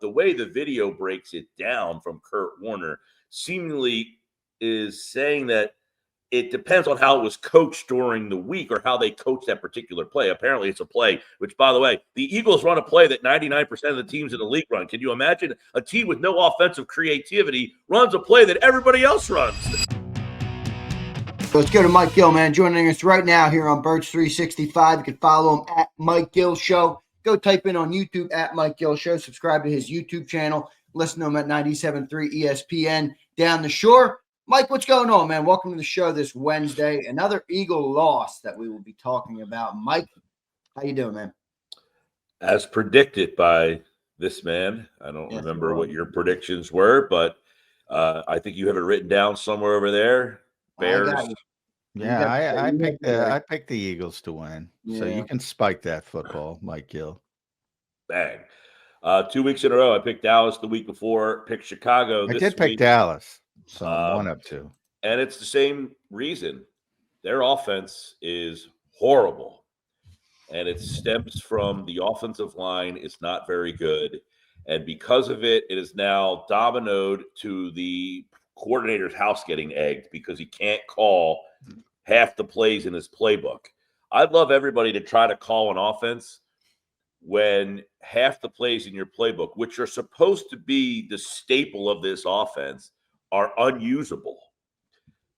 the way the video breaks it down from Kurt Warner seemingly is saying that it depends on how it was coached during the week or how they coach that particular play. Apparently, it's a play, which, by the way, the Eagles run a play that 99% of the teams in the league run. Can you imagine a team with no offensive creativity runs a play that everybody else runs? Let's go to Mike Gill, man, joining us right now here on Birds 365. You can follow him at Mike Gill Show. Go type in on YouTube at Mike Gill Show. Subscribe to his YouTube channel. Listen to him at 97.3 ESPN down the shore. Mike, what's going on, man? Welcome to the show this Wednesday. Another Eagle loss that we will be talking about. Mike, how you doing, man? As predicted by this man. I don't remember what your predictions were, but I think you have it written down somewhere over there. Bears. Yeah, I picked the Eagles to win. Yeah. So you can spike that football, Mike Gill. Bang. 2 weeks in a row, I picked Dallas the week before, picked Chicago. I did pick Dallas. So 1-2. And it's the same reason. Their offense is horrible. And it stems from the offensive line is not very good. And because of it, it is now dominoed to the coordinator's house getting egged because he can't call half the plays in his playbook. I'd love everybody to try to call an offense when half the plays in your playbook, which are supposed to be the staple of this offense, are unusable.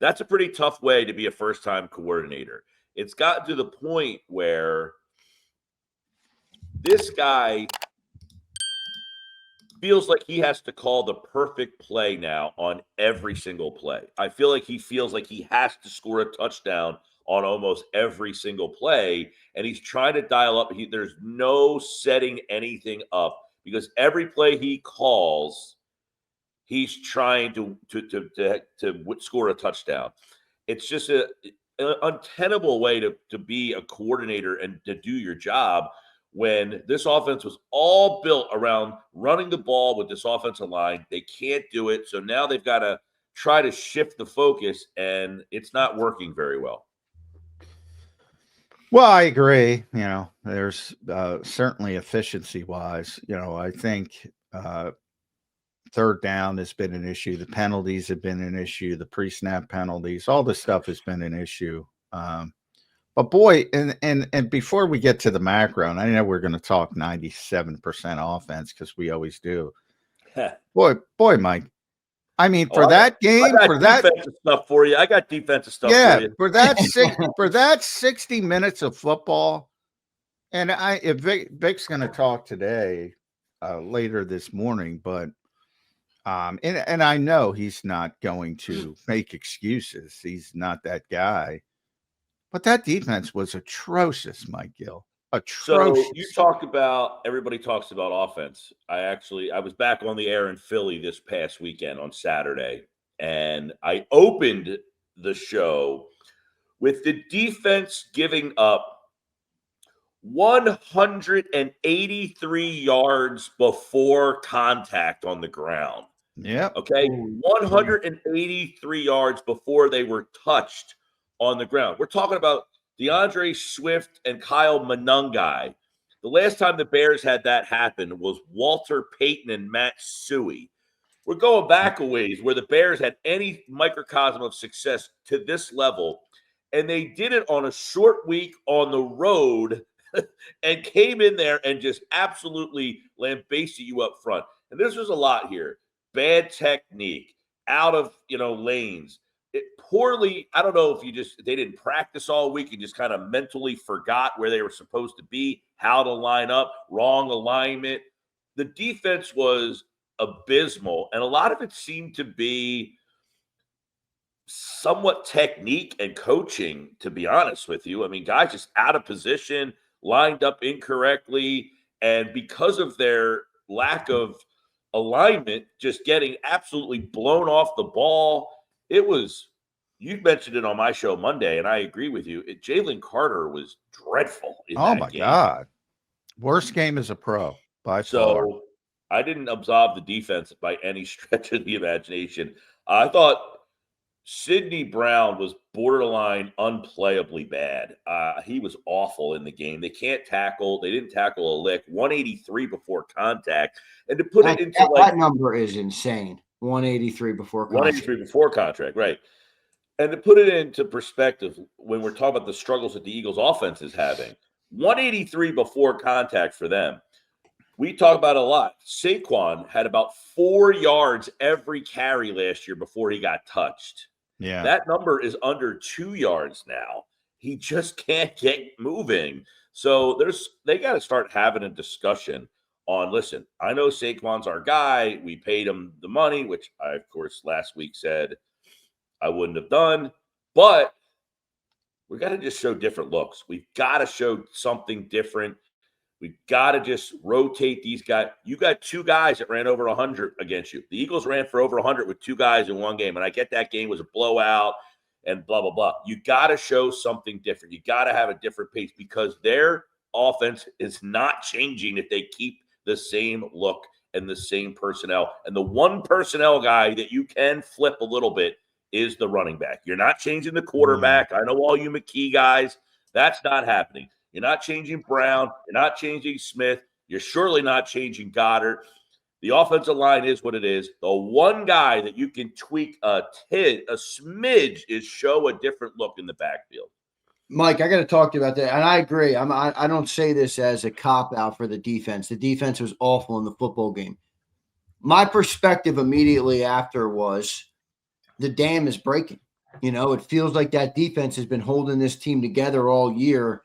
That's a pretty tough way to be a first-time coordinator. It's gotten to the point where this guy feels like he has to call the perfect play now on every single play. I feel like he feels like he has to score a touchdown on almost every single play, and he's trying to dial up. There's no setting anything up because every play he calls, he's trying to score a touchdown. It's just an untenable way to be a coordinator and to do your job when this offense was all built around running the ball with this offensive line. They can't do it, so now they've got to try to shift the focus, and it's not working very well. Well, I agree. There's certainly efficiency-wise. I think third down has been an issue. The penalties have been an issue. The pre-snap penalties, all this stuff has been an issue. But boy, and before we get to the macro, and I know we're going to talk 97% offense because we always do. boy, Mike. I mean, for that game, for that defensive stuff for you, I got defensive stuff for you. For that 60 minutes of football, and if Vic's going to talk today, later this morning, but and I know he's not going to make excuses. He's not that guy. But that defense was atrocious, Mike Gill. Atrocious. So you talk about, everybody talks about offense. I was back on the air in Philly this past weekend on Saturday, and I opened the show with the defense giving up 183 yards before contact on the ground. Yeah. Okay. 183 yards before they were touched on the ground. We're talking about DeAndre Swift and Kyle Monangai. The last time the Bears had that happen was Walter Payton and Matt Suhey. We're going back a ways where the Bears had any microcosm of success to this level, and they did it on a short week on the road and came in there and just absolutely lambasted you up front. And this was a lot here. Bad technique, out of lanes. Poorly, I don't know if they didn't practice all week and just kind of mentally forgot where they were supposed to be, how to line up, wrong alignment. The defense was abysmal, and a lot of it seemed to be somewhat technique and coaching, to be honest with you. I mean, guys just out of position, lined up incorrectly, and because of their lack of alignment, just getting absolutely blown off the ball. It was, you mentioned it on my show Monday, and I agree with you. Jalen Carter was dreadful in that game. Oh, my God. Worst game as a pro by far. So I didn't absolve the defense by any stretch of the imagination. I thought Sidney Brown was borderline unplayably bad. He was awful in the game. They can't tackle. They didn't tackle a lick. 183 before contact. And to put it into that number is insane. 183 before contact. 183 before contract, right. And to put it into perspective, when we're talking about the struggles that the Eagles offense is having, 183 before contact for them. We talk about it a lot. Saquon had about 4 yards every carry last year before he got touched. Yeah. That number is under 2 yards now. He just can't get moving. So they got to start having a discussion on, listen, I know Saquon's our guy. We paid him the money, which I, of course, last week said I wouldn't have done. But we got to just show different looks. We've got to show something different. We've got to just rotate these guys. You got 2 guys that ran over 100 against you. The Eagles ran for over 100 with 2 guys in one game. And I get that game was a blowout and blah, blah, blah. You got to show something different. You got to have a different pace because their offense is not changing if they keep the same look and the same personnel. And the one personnel guy that you can flip a little bit is the running back. You're not changing the quarterback. I know all you McKee guys. That's not happening. You're not changing Brown. You're not changing Smith. You're surely not changing Goddard. The offensive line is what it is. The one guy that you can tweak a smidge is show a different look in the backfield. Mike, I got to talk to you about that. And I agree. I don't say this as a cop-out for the defense. The defense was awful in the football game. My perspective immediately after was the dam is breaking. You know, it feels like that defense has been holding this team together all year.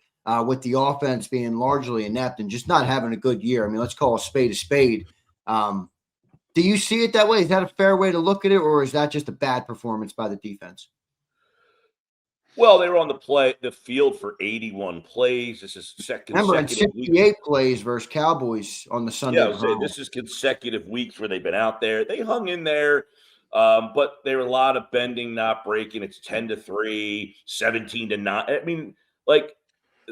With the offense being largely inept and just not having a good year. I mean, let's call a spade a spade. Do you see it that way? Is that a fair way to look at it, or is that just a bad performance by the defense? Well, they were on the field for 81 plays. This is Remember, 68 plays versus Cowboys on the Sunday. Yeah, this is consecutive weeks where they've been out there. They hung in there, but there were a lot of bending, not breaking. It's 10-3, 17-9. I mean, like,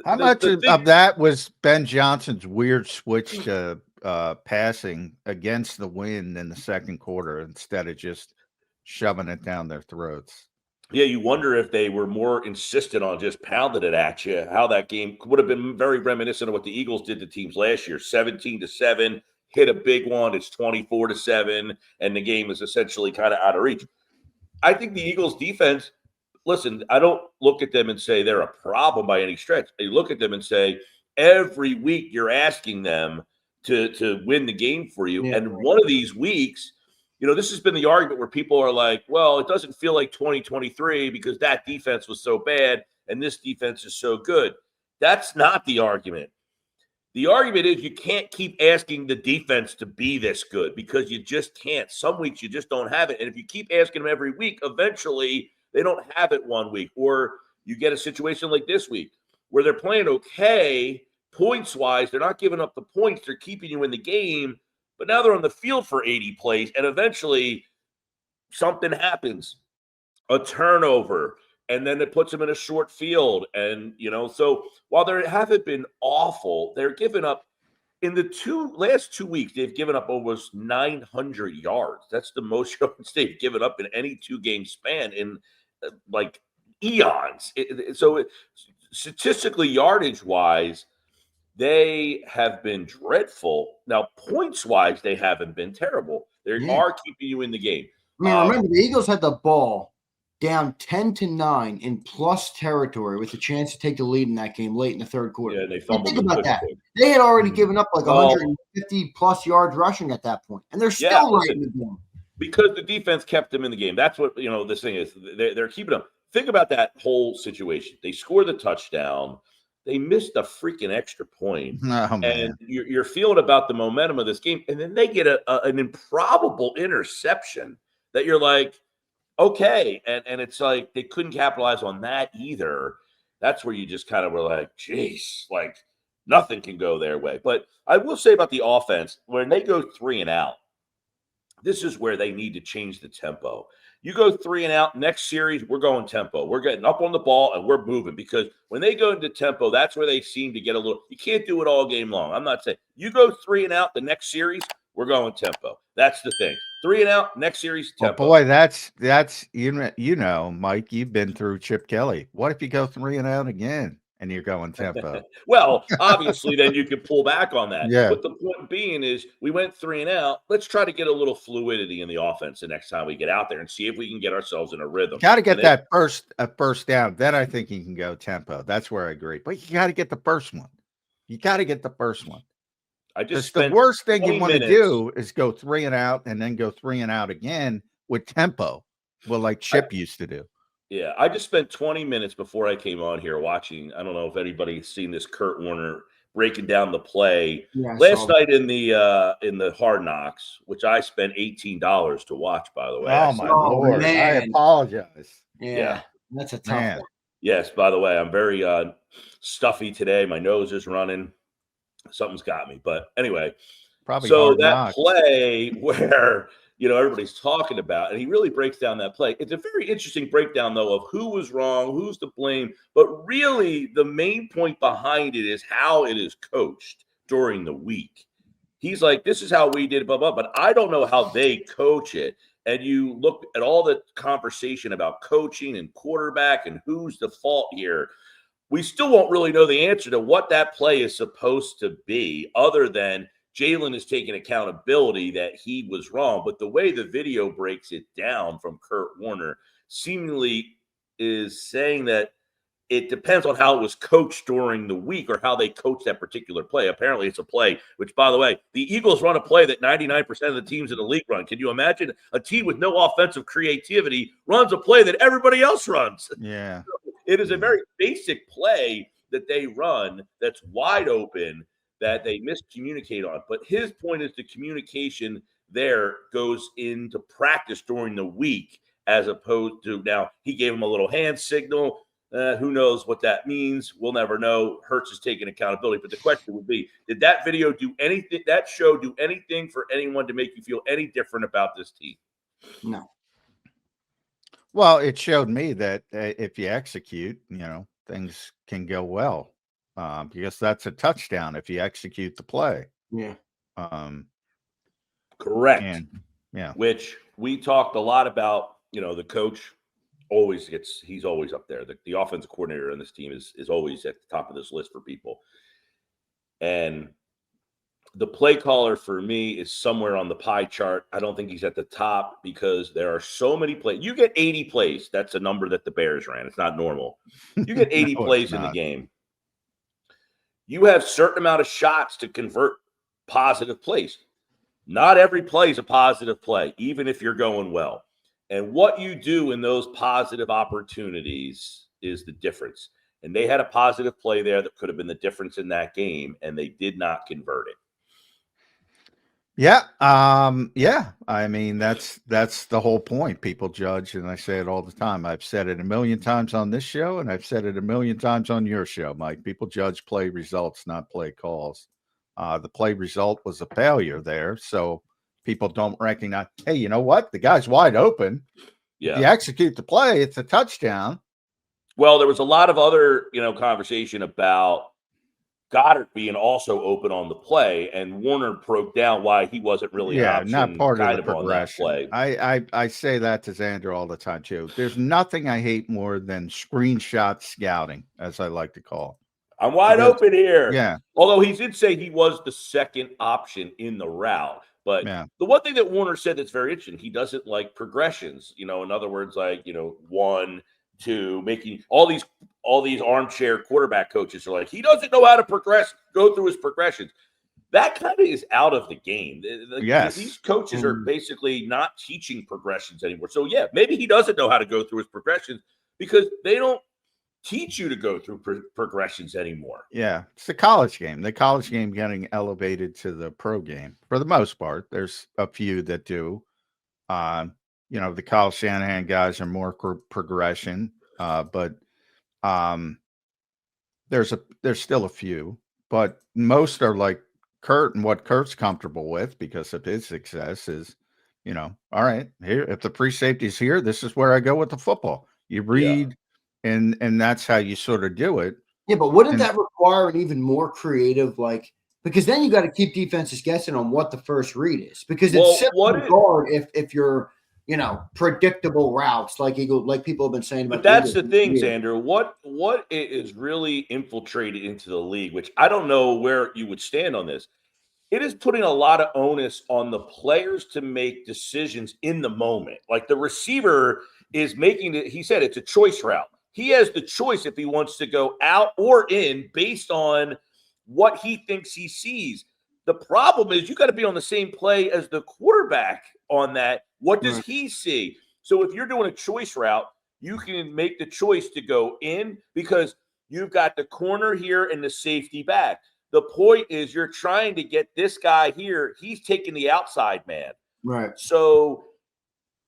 how much of that was Ben Johnson's weird switch to passing against the wind in the second quarter instead of just shoving it down their throats? Yeah, you wonder if they were more insistent on just pounding it at you, how that game would have been very reminiscent of what the Eagles did to teams last year. 17-7, hit a big one, it's 24-7, and the game is essentially kind of out of reach. I think the Eagles defense, listen, I don't look at them and say they're a problem by any stretch. I look at them and say, every week you're asking them to win the game for you. Yeah. And one of these weeks, you know, this has been the argument where people are like, well, it doesn't feel like 2023 because that defense was so bad and this defense is so good. That's not the argument. The argument is you can't keep asking the defense to be this good because you just can't. Some weeks you just don't have it. And if you keep asking them every week, eventually they don't have it one week. Or you get a situation like this week where they're playing okay points-wise. They're not giving up the points. They're keeping you in the game. But now they're on the field for 80 plays, and eventually something happens, a turnover, and then it puts them in a short field. And, you know, so while they haven't been awful, they're giving up in the last 2 weeks, they've given up almost 900 yards. That's the most yards they've given up in any 2-game span in like eons. So statistically, yardage-wise, they have been dreadful. Now, points-wise, they haven't been terrible. They are keeping you in the game. I mean, remember, the Eagles had the ball down 10-9 in plus territory with a chance to take the lead in that game late in the third quarter. Yeah, they fumbled. Think about that. They had already given up like 150-plus yards rushing at that point, and they're still right in the game. Because the defense kept them in the game. That's what, you know, this thing is. They're keeping them. Think about that whole situation. They score the touchdown. They missed a freaking extra point. And you're feeling about the momentum of this game. And then they get an improbable interception that you're like, okay. And it's like they couldn't capitalize on that either. That's where you just kind of were like, geez, like nothing can go their way. But I will say about the offense, when they go 3 and out, this is where they need to change the tempo. You go 3 and out, next series, we're going tempo. We're getting up on the ball, and we're moving because when they go into tempo, that's where they seem to get a little – you can't do it all game long. I'm not saying – you go 3 and out the next series, we're going tempo. That's the thing. 3 and out. Next series, Well, tempo. boy, that's Mike, you've been through Chip Kelly. What if you go 3 and out again and you're going tempo? Well, obviously, then you can pull back on that. Yeah. But the point being is we went 3 and out. Let's try to get a little fluidity in the offense the next time we get out there and see if we can get ourselves in a rhythm. Got to get that first down. Then I think you can go tempo. That's where I agree. But you got to get the first one. You got to get the first one. I just the worst thing you want to do is go 3 and out and then go 3 and out again with tempo. Well, like Chip used to do. Yeah, I just spent 20 minutes before I came on here watching. I don't know if anybody's seen this Kurt Warner breaking down the play last night in the Hard Knocks, which I spent $18 to watch. By the way, oh my Lord, man. I apologize. Yeah, that's a tough one. Yes, by the way, I'm very stuffy today. My nose is running. Something's got me, but anyway. Probably so that play where everybody's talking about, and he really breaks down that play. It's a very interesting breakdown, though, of who was wrong, who's to blame. But really, the main point behind it is how it is coached during the week. He's like, this is how we did it, blah, blah, but I don't know how they coach it. And you look at all the conversation about coaching and quarterback and who's the fault here. We still won't really know the answer to what that play is supposed to be, other than Jalen is taking accountability that he was wrong. But the way the video breaks it down from Kurt Warner seemingly is saying that it depends on how it was coached during the week or how they coach that particular play. Apparently, it's a play, which, by the way, the Eagles run a play that 99% of the teams in the league run. Can you imagine a team with no offensive creativity runs a play that everybody else runs? Yeah. It is a very basic play that they run that's wide open that they miscommunicate on. But his point is the communication there goes into practice during the week as opposed to now he gave him a little hand signal. Who knows what that means? We'll never know. Hurts is taking accountability. But the question would be, did that video do anything, that show do anything for anyone to make you feel any different about this team? No. Well, it showed me that if you execute, things can go well because that's a touchdown if you execute the play. Yeah. Correct. And, yeah. Which we talked a lot about, the coach he's always up there. The offensive coordinator on this team is always at the top of this list for people. And the play caller for me is somewhere on the pie chart. I don't think he's at the top because there are so many plays. You get 80 plays. That's a number that the Bears ran. It's not normal. You get 80 plays in the game. You have certain amount of shots to convert positive plays. Not every play is a positive play, even if you're going well. And what you do in those positive opportunities is the difference. And they had a positive play there that could have been the difference in that game, and they did not convert it. Yeah. Yeah. I mean, that's the whole point. People judge, and I say it all the time. I've said it a million times on this show, and I've said it a million times on your show, Mike. People judge play results, not play calls. The play result was a failure there. So people don't recognize, hey, you know what? The guy's wide open. Yeah. If you execute the play, it's a touchdown. Well, there was a lot of other, conversation about Goddard being also open on the play, and Warner broke down why he wasn't really an option, not part of the progression. On that play. I say that to Zander all the time too. There's nothing I hate more than screenshot scouting, as I like to call it. I'm wide open here. Yeah. Although he did say he was the second option in the route. But the one thing that Warner said that's very interesting, he doesn't like progressions. In other words, like, 1, 2, making all these armchair quarterback coaches are like, he doesn't know how to progress, go through his progressions. That kind of is out of the game. Yes. These coaches are basically not teaching progressions anymore. So, yeah, maybe he doesn't know how to go through his progressions because they don't teach you to go through progressions anymore. Yeah, it's the college game. The college game getting elevated to the pro game for the most part. There's a few that do. The Kyle Shanahan guys are more progression, but there's still a few, but most are like Kurt, and what Kurt's comfortable with because of his success is, all right, here, if the free safety is here, this is where I go with the football. You read. And that's how you sort of do it. Yeah, but wouldn't that require an even more creative, like Because then you got to keep defenses guessing on what the first read is. Because Well, it's simple to guard if you're, predictable routes like people have been saying about. But that's the thing, Yeah. Zander. What is really infiltrated into the league, which I don't know where you would stand on this. It is putting a lot of onus on the players to make decisions in the moment. Like the receiver is making it, he said it's a choice route. He has the choice if he wants to go out or in based on what he thinks he sees. The problem is you got to be on the same play as the quarterback on that. What does he see? So if you're doing a choice route, you can make the choice to go in because you've got the corner here and the safety back. The point is you're trying to get this guy here. He's taking the outside man. Right. So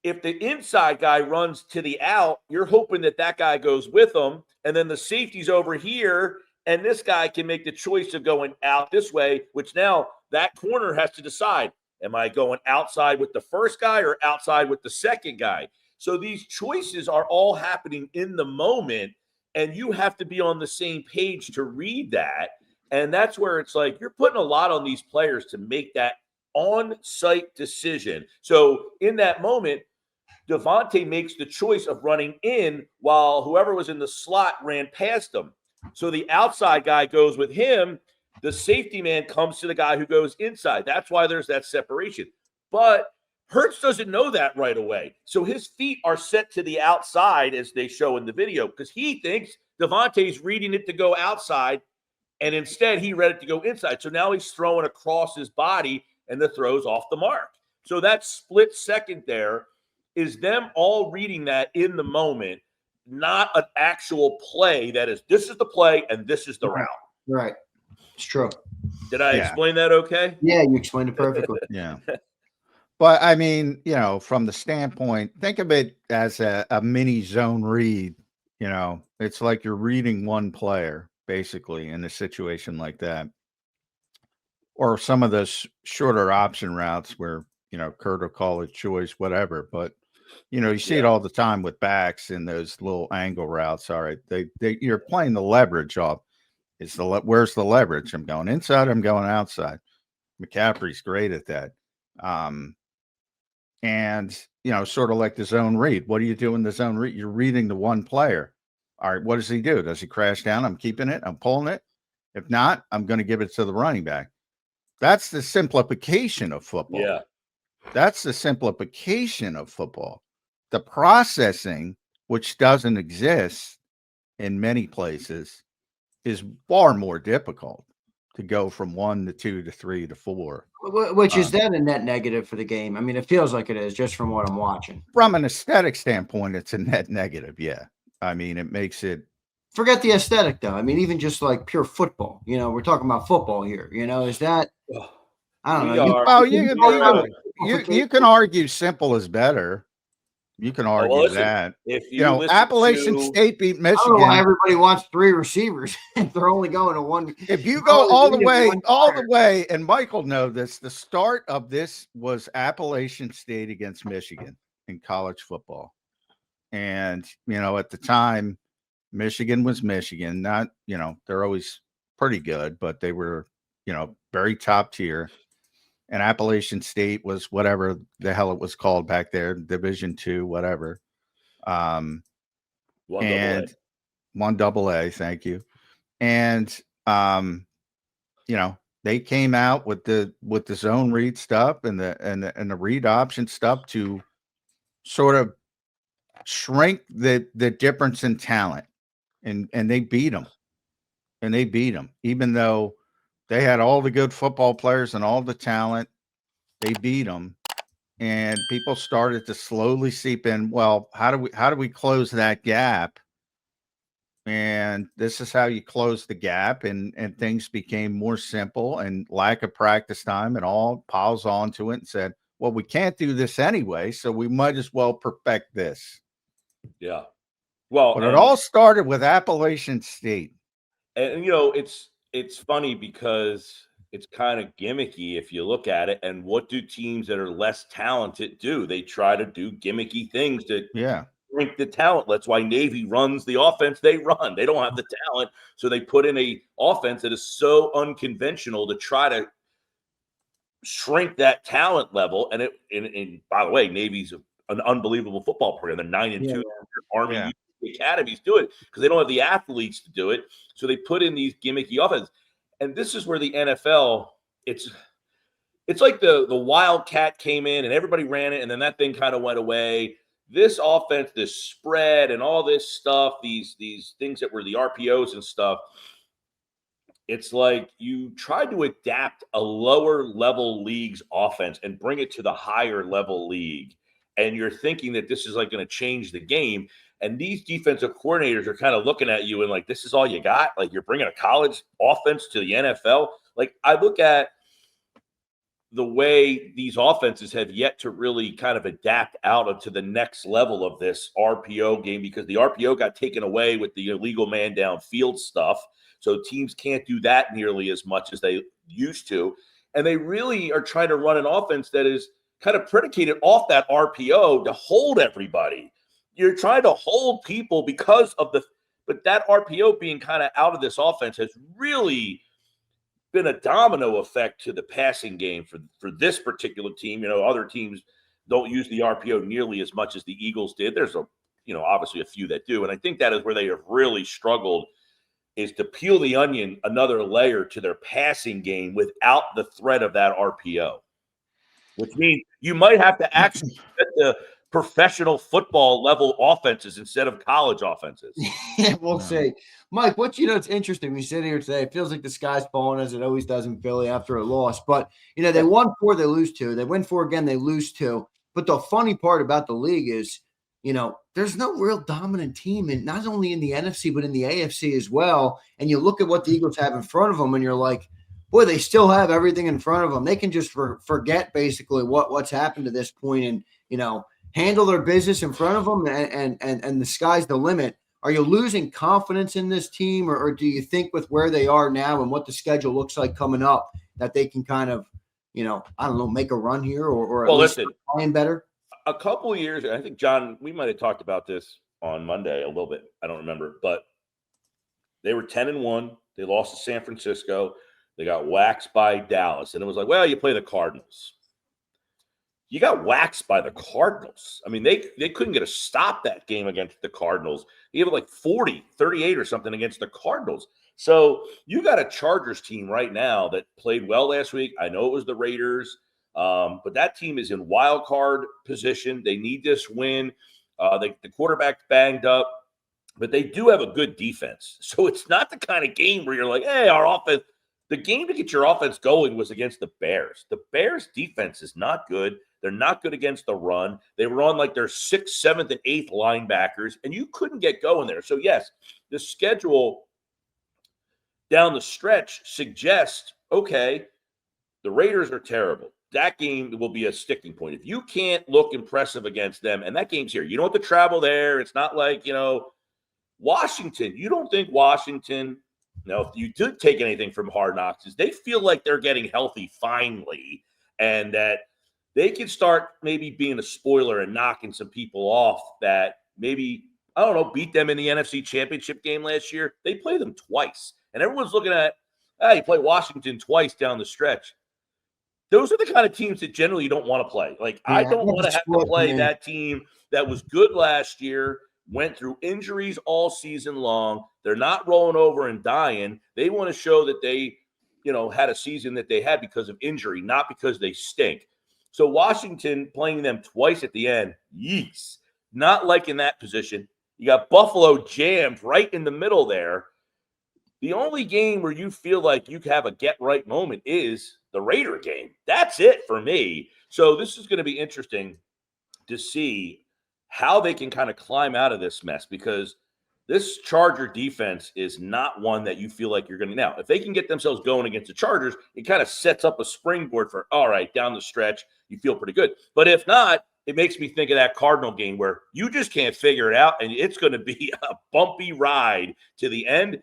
if the inside guy runs to the out, you're hoping that guy goes with him. And then the safety's over here. And this guy can make the choice of going out this way, which now that corner has to decide, am I going outside with the first guy or outside with the second guy? So these choices are all happening in the moment. And you have to be on the same page to read that. And that's where it's like you're putting a lot on these players to make that on-site decision. So in that moment, Devontae makes the choice of running in while whoever was in the slot ran past him. So the outside guy goes with him. The safety man comes to the guy who goes inside. That's why there's that separation. But Hurts doesn't know that right away. So his feet are set to the outside as they show in the video because he thinks Devontae's reading it to go outside. And instead, he read it to go inside. So now he's throwing across his body, and the throw's off the mark. So that split second there is them all reading that in the moment, not an actual play that is, this is the play and this is the route. Right. It's true. Did I explain that okay? Yeah, you explained it perfectly. Yeah. But, I mean, from the standpoint, think of it as a mini zone read. It's like you're reading one player. Basically, in a situation like that, or some of those shorter option routes where Kurt will call it choice, whatever. But you see it all the time with backs in those little angle routes. All right, you're playing the leverage off. Where's the leverage? I'm going inside. I'm going outside. McCaffrey's great at that. And sort of like the zone read. What do you do in the zone read? You're reading the one player. All right, what does he do? Does he crash down? I'm keeping it. I'm pulling it. If not, I'm going to give it to the running back. That's the simplification of football. Yeah. That's the simplification of football. The processing, which doesn't exist in many places, is far more difficult to go from 1 to 2 to 3 to 4. Which is that a net negative for the game? I mean, it feels like it is just from what I'm watching. From an aesthetic standpoint, it's a net negative. Yeah. I mean, it makes it. Forget the aesthetic, though. I mean, even just like pure football. We're talking about football here. Is that? I don't know. You can argue simple is better. You can argue that. If you Appalachian State beat Michigan. I don't know why everybody wants 3 receivers if they're only going to one. If you go all the way, and Michael know this, the start of this was Appalachian State against Michigan in college football. And, at the time, Michigan was Michigan. Not, they're always pretty good, but they were, very top tier. And Appalachian State was whatever the hell it was called back there, Division II, whatever. 1AA, thank you. And they came out with the zone read stuff and the read option stuff to sort of shrink the difference in talent, and they beat them. And they beat them, even though they had all the good football players and all the talent. They beat them, and people started to slowly seep in. Well, how do we close that gap? And this is how you close the gap, and things became more simple. And lack of practice time, and all piles onto it, and said, "Well, we can't do this anyway, so we might as well perfect this." Yeah. Well, but it all started with Appalachian State. And it's funny because it's kind of gimmicky if you look at it. And what do teams that are less talented do? They try to do gimmicky things to shrink the talent. That's why Navy runs the offense they run. They don't have the talent, so they put in a offense that is so unconventional to try to shrink that talent level. And by the way, Navy's an unbelievable football program. They're 9-2. Army academies do it because they don't have the athletes to do it. So they put in these gimmicky offenses. And this is where the NFL, it's like the Wildcat came in and everybody ran it, and then that thing kind of went away. This offense, this spread and all this stuff, these things that were the RPOs and stuff, it's like you tried to adapt a lower level league's offense and bring it to the higher level league. And you're thinking that this is like going to change the game. And these defensive coordinators are kind of looking at you and like, this is all you got? Like, you're bringing a college offense to the NFL? Like, I look at the way these offenses have yet to really kind of adapt out to the next level of this RPO game, because the RPO got taken away with the illegal man downfield stuff. So teams can't do that nearly as much as they used to. And they really are trying to run an offense that is kind of predicated off that RPO to hold everybody. You're trying to hold people because of but that RPO being kind of out of this offense has really been a domino effect to the passing game for this particular team. Other teams don't use the RPO nearly as much as the Eagles did. There's obviously a few that do. And I think that is where they have really struggled, is to peel the onion another layer to their passing game without the threat of that RPO, which means you might have to actually get the professional football level offenses instead of college offenses. Yeah, we'll see. Mike, it's interesting. We sit here today. It feels like the sky's falling, as it always does in Philly after a loss. But, they won 4, they lose 2. They win 4 again, they lose 2. But the funny part about the league is, there's no real dominant team, and not only in the NFC, but in the AFC as well. And you look at what the Eagles have in front of them, and you're like, boy, they still have everything in front of them. They can just forget basically what's happened to this point and, handle their business in front of them, and the sky's the limit. Are you losing confidence in this team, or do you think with where they are now and what the schedule looks like coming up that they can kind of, I don't know, make a run here or at least playing better? A couple of years, I think, John, we might have talked about this on Monday a little bit. I don't remember, but they were 10-1. They lost to San Francisco. They got waxed by Dallas, and it was like, well, you play the Cardinals. You got waxed by the Cardinals. I mean, they couldn't get a stop that game against the Cardinals. You have like 38 or something against the Cardinals. So you got a Chargers team right now that played well last week. I know it was the Raiders, but that team is in wild card position. They need this win. The quarterback's banged up, but they do have a good defense. So it's not the kind of game where you're like, hey, our offense. The game to get your offense going was against the Bears. The Bears' defense is not good. They're not good against the run. They were on like their 6th, 7th, and 8th linebackers, and you couldn't get going there. So, yes, the schedule down the stretch suggests, okay, the Raiders are terrible. That game will be a sticking point. If you can't look impressive against them, and that game's here, you don't have to travel there. It's not like, Washington. You don't think Washington – now, if you did take anything from Hard Knocks, is they feel like they're getting healthy finally, and that they can start maybe being a spoiler and knocking some people off that maybe, I don't know, beat them in the NFC Championship game last year. They play them twice, and everyone's looking at, you play Washington twice down the stretch. Those are the kind of teams that generally you don't want to play. Like, I don't want to have to play that team that was good last year, went through injuries all season long. They're not rolling over and dying. They want to show that they, had a season that they had because of injury, not because they stink. So Washington playing them twice at the end, yeeks. Not liking that position. You got Buffalo jammed right in the middle there. The only game where you feel like you have a get-right moment is the Raider game. That's it for me. So this is going to be interesting to see how they can kind of climb out of this mess, because this Charger defense is not one that you feel like you're going to. Now, if they can get themselves going against the Chargers, it kind of sets up a springboard for, all right, down the stretch, you feel pretty good. But if not, it makes me think of that Cardinal game where you just can't figure it out, and it's going to be a bumpy ride to the end.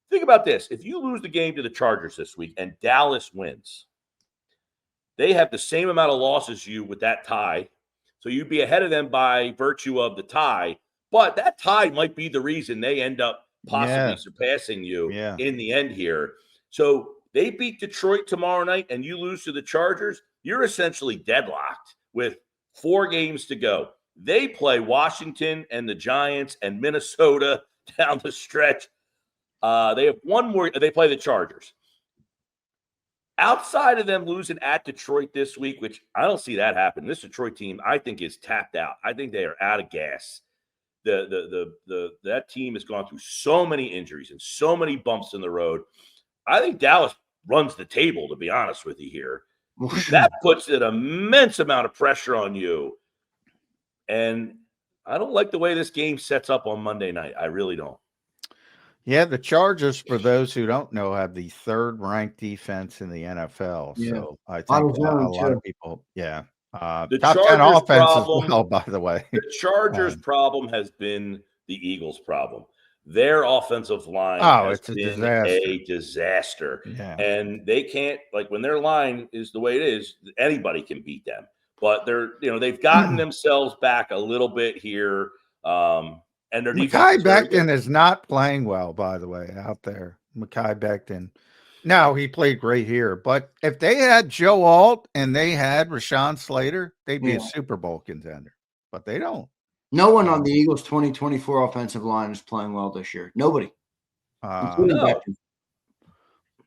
Think about this. If you lose the game to the Chargers this week and Dallas wins, they have the same amount of losses as you with that tie. So you'd be ahead of them by virtue of the tie, But that tie might be the reason they end up possibly Yeah. surpassing you Yeah. in the end here. So they beat Detroit tomorrow night and you lose to the Chargers, you're essentially deadlocked with 4 games to go. They play Washington and the Giants and Minnesota down the stretch. They have one more. They play the Chargers. Outside of them losing at Detroit this week, which I don't see that happen. This Detroit team, I think, is tapped out. I think they are out of gas. That team has gone through so many injuries and so many bumps in the road. I think Dallas runs the table, to be honest with you here. That puts an immense amount of pressure on you. And I don't like the way this game sets up on Monday night. I really don't. Yeah, the Chargers, for those who don't know, have the 3rd ranked defense in the NFL. Yeah. So I think a lot of people, The top 10 Chargers offense problem, as well, by the way. The Chargers' problem has been the Eagles' problem. Their offensive line has been a disaster. Yeah. And they can't, like, when their line is the way it is, anybody can beat them. But they've gotten themselves back a little bit here. And their defense Mekhi Becton is not playing well, by the way, out there. Mekhi Becton. No, he played great here. But if they had Joe Alt and they had Rashawn Slater, they'd be a Super Bowl contender. But they don't. No one on the Eagles 2024 offensive line is playing well this year. Nobody. No.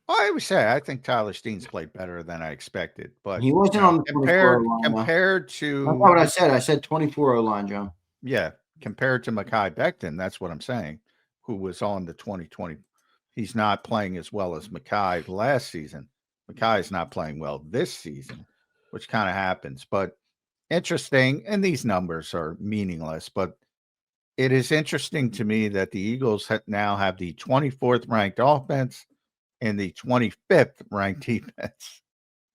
I would say I think Tyler Steen's played better than I expected, but he wasn't on the compared to. That's not what I said. I said 24 O-line, John. Yeah, compared to Mekhi Becton, that's what I'm saying. Who was on the 2020? He's not playing as well as Mekhi last season. Mekhi is not playing well this season, which kind of happens. But interesting, and these numbers are meaningless, but it is interesting to me that the Eagles now have the 24th ranked offense and the 25th ranked defense,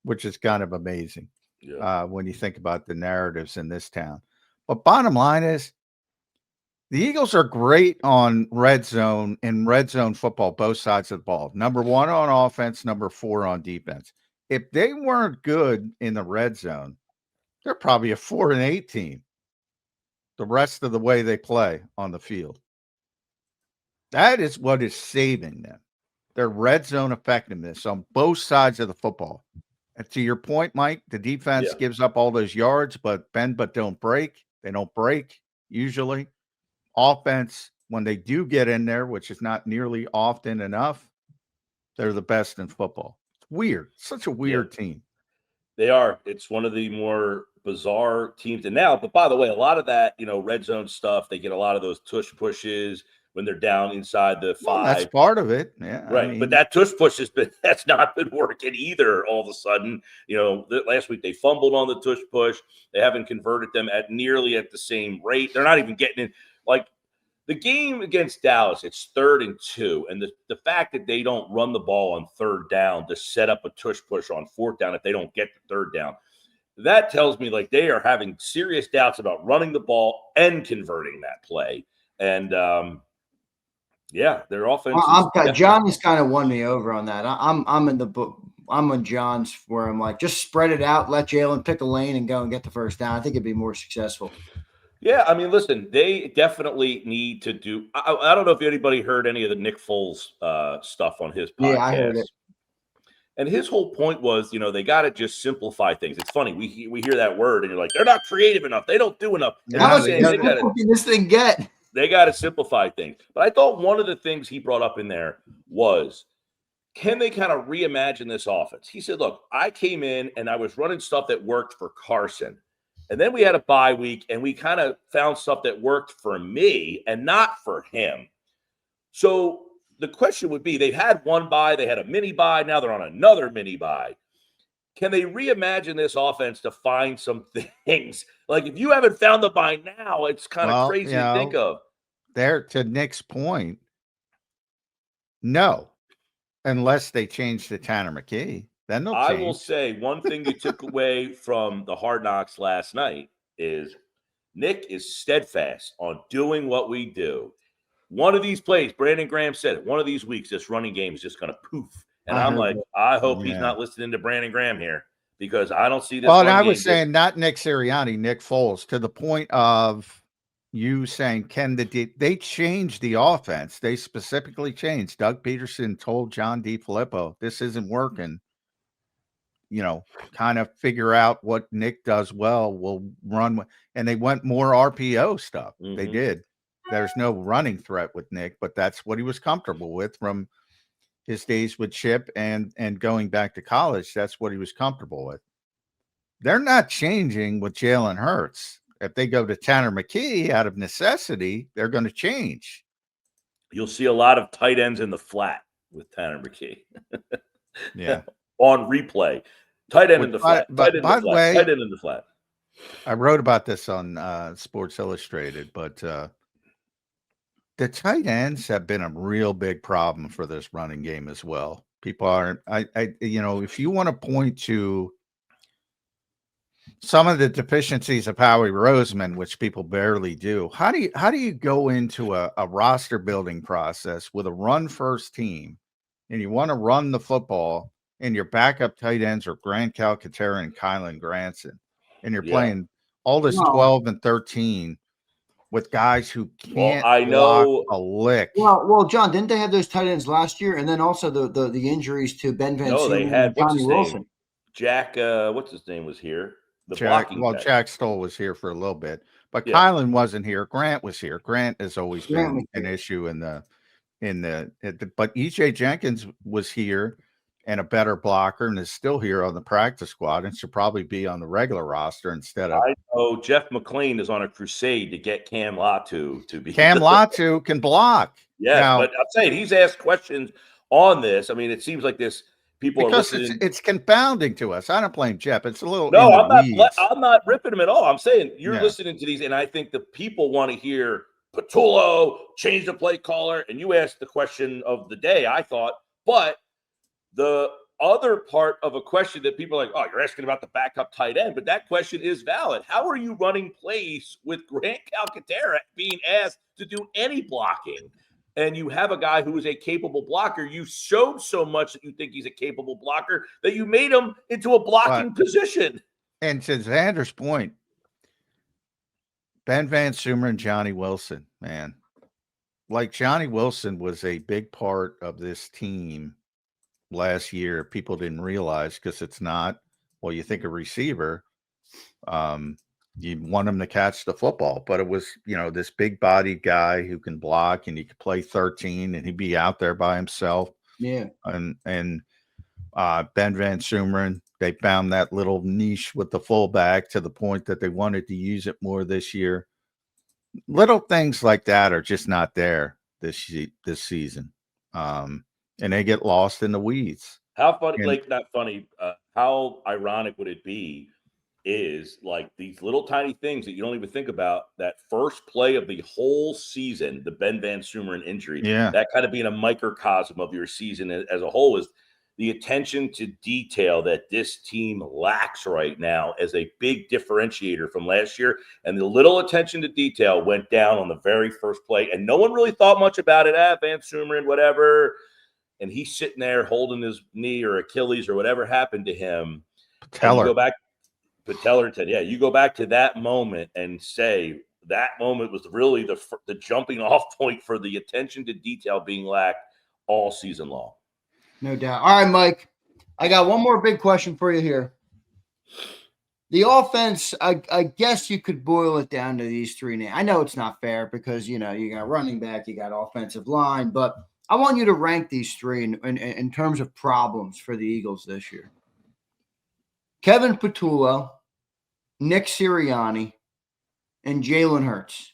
which is kind of amazing when you think about the narratives in this town. But bottom line is, the Eagles are great on red zone and red zone football, both sides of the ball. Number 1 on offense, number 4 on defense. If they weren't good in the red zone, they're probably a 4-8 team the rest of the way they play on the field. That is what is saving them. Their red zone effectiveness on both sides of the football. And to your point, Mike, the defense gives up all those yards, but bend but don't break. They don't break usually. Offense, when they do get in there, which is not nearly often enough, they're the best in football. It's weird. Such a weird team. They are. It's one of the more bizarre teams. And now, but by the way, a lot of that, red zone stuff, they get a lot of those tush pushes when they're down inside the 5. Well, that's part of it. Yeah. Right. But that tush push that's not been working either all of a sudden. Last week they fumbled on the tush push. They haven't converted them nearly at the same rate. They're not even getting in. Like the game against Dallas, it's 3rd and 2. And the fact that they don't run the ball on 3rd down to set up a tush push on 4th down if they don't get the 3rd down, that tells me like they are having serious doubts about running the ball and converting that play. And their offense. John has kind of won me over on that. I'm in the book. I'm on John's where I'm like, just spread it out, let Jalen pick a lane and go and get the first down. I think it'd be more successful. Yeah, I mean, listen, they definitely need to do. I don't know if anybody heard any of the Nick Foles stuff on his podcast. Yeah, I heard it. And his whole point was, they got to just simplify things. It's funny. We hear that word and you're like, they're not creative enough. They don't do enough. How much can this thing get? They got to simplify things. But I thought one of the things he brought up in there was, can they kind of reimagine this offense? He said, look, I came in and I was running stuff that worked for Carson. And then we had a bye week and we kind of found stuff that worked for me and not for him. So the question would be, they've had one bye, they had a mini bye, now they're on another mini bye. Can they reimagine this offense to find some things? Like if you haven't found the bye now, it's kind of crazy to think of. There, to Nick's point, no, unless they change to Tanner McKee. Then they'll change. I will say one thing you took away from the Hard Knocks last night is Nick is steadfast on doing what we do. One of these plays, Brandon Graham said it, one of these weeks, this running game is just going to poof. And I'm like, I hope he's not listening to Brandon Graham here because I don't see this. Well, and I was saying not Nick Sirianni, Nick Foles, to the point of you saying, Ken, they changed the offense. They specifically changed. Doug Peterson told John DeFilippo, this isn't working. Kind of figure out what Nick does well. We'll run. And they went more RPO stuff. Mm-hmm. They did. There's no running threat with Nick, but that's what he was comfortable with from his days with Chip and going back to college. That's what he was comfortable with. They're not changing with Jalen Hurts. If they go to Tanner McKee out of necessity, they're going to change. You'll see a lot of tight ends in the flat with Tanner McKee. Yeah. On replay. Tight end in the flat. By the way, tight end in the flat. I wrote about this on Sports Illustrated, but the tight ends have been a real big problem for this running game as well. People aren't, if you want to point to some of the deficiencies of Howie Roseman, which people barely do, how do you go into a roster building process with a run first team and you want to run the football and your backup tight ends are Grant Calcaterra and Kylan Granson, and you're playing all this 12 and 13 with guys who can't block a lick. Well, John, didn't they have those tight ends last year? And then also the injuries to Ben Van No, they had, what's his Wilson. name? Jack, what's his name was here? Jack Stoll was here for a little bit, but Kylan wasn't here. Grant was here. Grant has always been an issue but EJ Jenkins was here and a better blocker and is still here on the practice squad and should probably be on the regular roster instead of. I know Jeff McClain is on a crusade to get Cam Latu to be. Cam Latu can block. Yes, but I'm saying he's asked questions on this. I mean, it seems like this. People because are listening. It's confounding to us. I don't blame Jeff. It's a little. No, I'm not ripping him at all. I'm saying you're listening to these, and I think the people want to hear Patullo change the play caller, and you asked the question of the day. I thought, but the other part of a question that people are like, oh, you're asking about the backup tight end, but that question is valid. How are you running plays with Grant Calcaterra being asked to do any blocking? And you have a guy who is a capable blocker. You showed so much that you think he's a capable blocker that you made him into a blocking position. And to Zander's point, Ben Van Sumeren and Johnny Wilson, man. Like Johnny Wilson was a big part of this team last year. People didn't realize because it's not, well, you think a receiver, you want him to catch the football, but it was, this big bodied guy who can block and he could play 13 and he'd be out there by himself. Yeah. And Ben Van Sumeren, they found that little niche with the fullback to the point that they wanted to use it more this year. Little things like that are just not there this season. And they get lost in the weeds. How funny, not funny, how ironic would it be is like these little tiny things that you don't even think about, that first play of the whole season, the Ben Van Sumeren injury, that kind of being a microcosm of your season as a whole, is the attention to detail that this team lacks right now as a big differentiator from last year. And the little attention to detail went down on the very first play, and no one really thought much about it. Van Sumeren, whatever. And he's sitting there holding his knee or Achilles or whatever happened to him. Patellar. You go back to that moment and say that moment was really the jumping off point for the attention to detail being lacked all season long. No doubt. All right, Mike, I got one more big question for you here. The offense, I guess you could boil it down to these three names. I know it's not fair because, you got running back, you got offensive line, but I want you to rank these three in terms of problems for the Eagles this year. Kevin Patullo, Nick Sirianni, and Jalen Hurts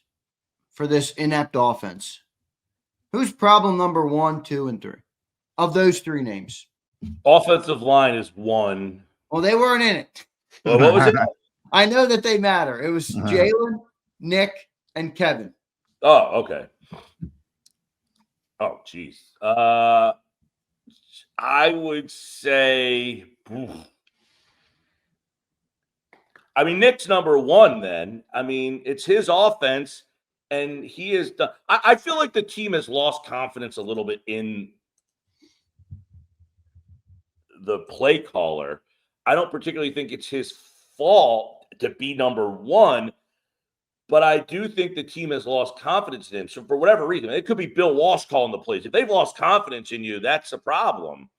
for this inept offense. Who's problem number 1, 2, and 3 of those three names? Offensive line is one. Well, they weren't in it. Well, what was it? I know that they matter. It was Jalen, Nick, and Kevin. Oh, okay. Oh, geez. I would say, Nick's number 1 then. It's his offense, and he is done. I feel like the team has lost confidence a little bit in the play caller. I don't particularly think it's his fault to be number 1, But I do think the team has lost confidence in him. So for whatever reason, it could be Bill Walsh calling the plays. If they've lost confidence in you, that's a problem.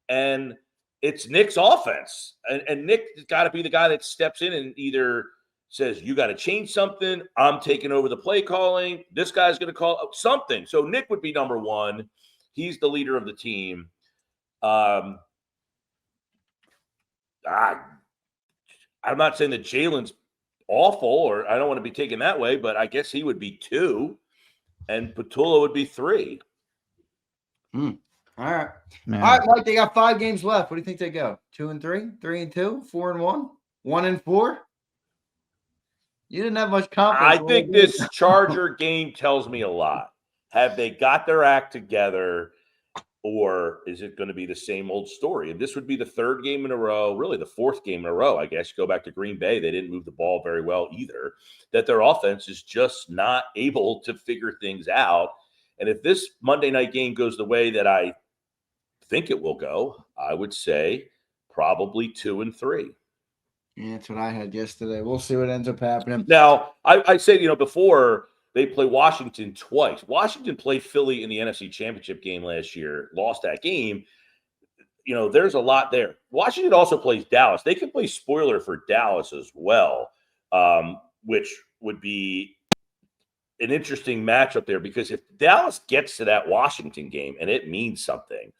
And it's Nick's offense. And Nick's got to be the guy that steps in and either says, you got to change something. I'm taking over the play calling. This guy's going to call something. So Nick would be number one. He's the leader of the team. I'm not saying that Jalen's awful, or I don't want to be taken that way, but I guess he would be 2, and Patullo would be 3. All right. Man. All right, Mike, they got 5 games left. What do you think they go? 2-3, 3-2, 4-1, 1-4? You didn't have much confidence. I think this Charger game tells me a lot. Have they got their act together, or is it going to be the same old story? And this would be the 3rd game in a row, really the 4th game in a row, I guess. Go back to Green Bay. They didn't move the ball very well either, that their offense is just not able to figure things out. And if this Monday night game goes the way that I think it will go, I would say probably 2-3. Yeah, that's what I had yesterday. We'll see what ends up happening. Now, I said, before they play Washington twice. Washington played Philly in the NFC Championship game last year, lost that game. There's a lot there. Washington also plays Dallas. They can play spoiler for Dallas as well, which would be an interesting matchup there, because if Dallas gets to that Washington game and it means something,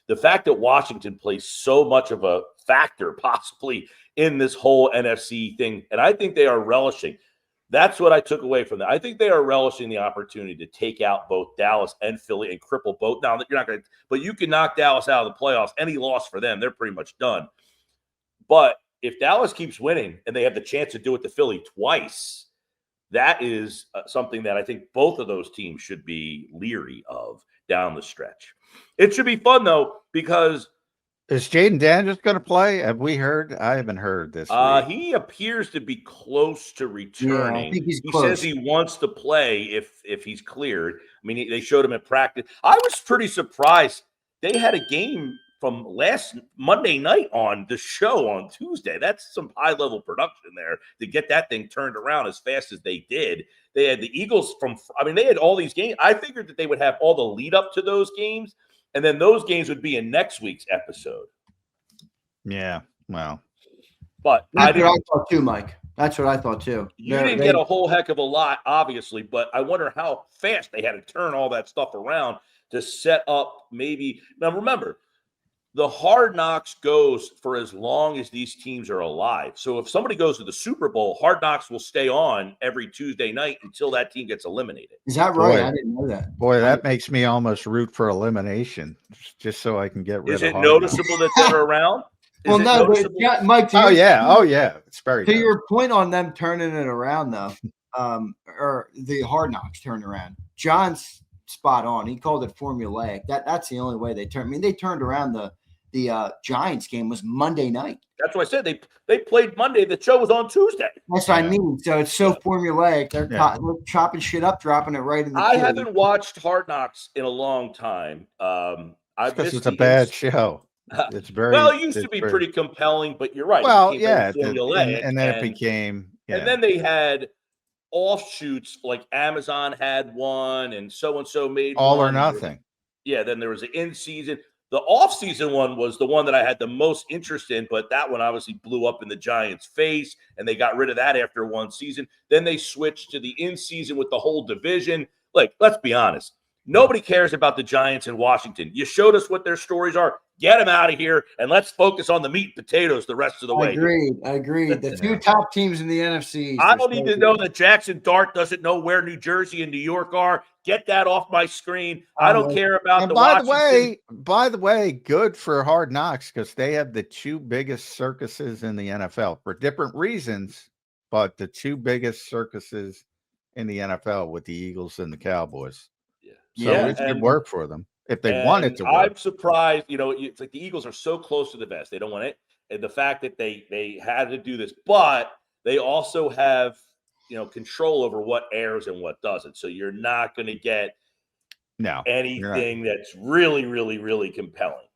the fact that Washington plays so much of a factor possibly in this whole NFC thing, and I think they are relishing. That's what I took away from that. I think they are relishing the opportunity to take out both Dallas and Philly and cripple both. Now, you're not going to, but you can knock Dallas out of the playoffs. Any loss for them, they're pretty much done. But if Dallas keeps winning and they have the chance to do it to Philly twice, that is something that I think both of those teams should be leery of down the stretch. It should be fun, though, because is Jaden Daniels going to play? Have we heard? I haven't heard this week. He appears to be close to returning. Yeah, I think he says he wants to play if he's cleared. I mean, they showed him at practice. I was pretty surprised. They had a game from last Monday night on the show on Tuesday. That's some high-level production there to get that thing turned around as fast as they did. They had the Eagles they had all these games. I figured that they would have all the lead up to those games, and then those games would be in next week's episode. Yeah, well. But that's what I thought too, Mike. That's what I thought too. You didn't get a whole heck of a lot, obviously, but I wonder how fast they had to turn all that stuff around to set up maybe. Now, remember, the Hard Knocks goes for as long as these teams are alive. So if somebody goes to the Super Bowl, Hard Knocks will stay on every Tuesday night until that team gets eliminated. Is that right? I didn't know that. Boy, that makes me almost root for elimination just so I can get rid of it noticeable that they're around? Well, no, but Mike. Oh yeah, it's very. To your point on them turning it around, though, or the Hard Knocks turn around. John's spot on. He called it formulaic. That's the only way they turn. I mean, they turned around the Giants game was Monday night. That's what I said. They played Monday. The show was on Tuesday. That's what I mean. So it's so formulaic. They're chopping shit up, dropping it right in the. I haven't watched Hard Knocks in a long time. Because it's a bad show. It's very well. It used to be pretty compelling, but you're right. Well, yeah, and then it became. Yeah. And then they had offshoots like Amazon had one, and so made All one. or Nothing. Yeah. Then there was an in-season. The off-season one was the one that I had the most interest in, but that one obviously blew up in the Giants' face, and they got rid of that after one season. Then they switched to the in-season with the whole division. Like, let's be honest. Nobody cares about the Giants in Washington. You showed us what their stories are. Get them out of here, and let's focus on the meat and potatoes the rest of the way. Agreed. The two top teams in the NFC. I don't need to know that Jackson Dart doesn't know where New Jersey and New York are. Get that off my screen. I don't care about and the Washington. By the way, good for Hard Knocks because they have the 2 biggest circuses in the NFL for different reasons, but the 2 biggest circuses in the NFL with the Eagles and the Cowboys. So it could work for them if they wanted to work. I'm surprised, it's like the Eagles are so close to the vest. They don't want it. And the fact that they had to do this, but they also have, control over what airs and what doesn't. So you're not going to get anything that's really, really, really compelling.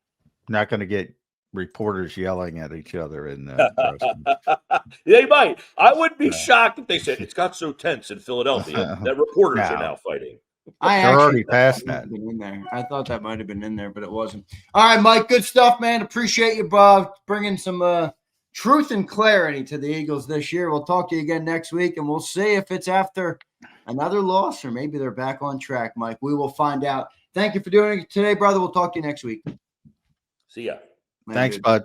Not going to get reporters yelling at each other in the dressing room. They might. I wouldn't be shocked if they said it's got so tense in Philadelphia that reporters are No. now fighting. They're already past that. Been in there. I thought that might have been in there, but it wasn't. All right, Mike, good stuff, man. Appreciate you, Bob, bringing some truth and clarity to the Eagles this year. We'll talk to you again next week, and we'll see if it's after another loss or maybe they're back on track, Mike. We will find out. Thank you for doing it today, brother. We'll talk to you next week. See ya. Thanks, bud.